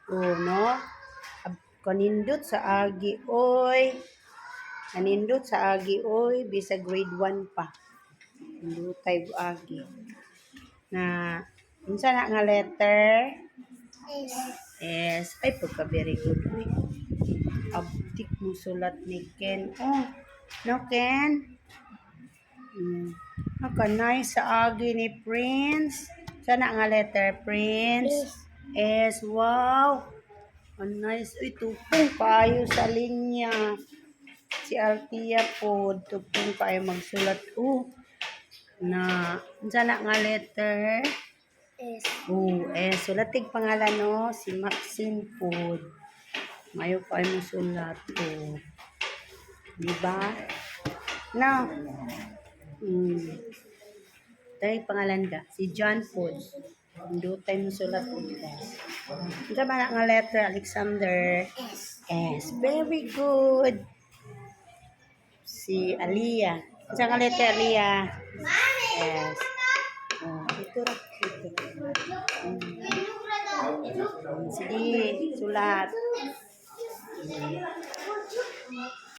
Oh, no? Kanindot sa agi, oy. Kanindot sa agi, oy. Bisa grade 1 pa. Lutay agi. Na, unsa na nga letter? S. S. Ay, pagka very good. Uy, abtik mo sulat ni Ken. Oh, no, Ken? Nice sa agi ni Prince. Sana nga letter, Prince. S. Wow. Nice. Uy, tupong kayo sa linya. Si Altia po, tupong kayo magsulat. Na, sana nga letter. S. Sulatig pangalan no, si Maxine Food. Mayo pa mo sulat po. Diba? No. Tayo pangalan ka, si John Food. Hindi tayo mo sulat po. Ito ba nga letter, Alexander? S. S. Very good. Si Aliyah. Ito nga letter, Aliyah? S. Ito ra. Sige, sulat.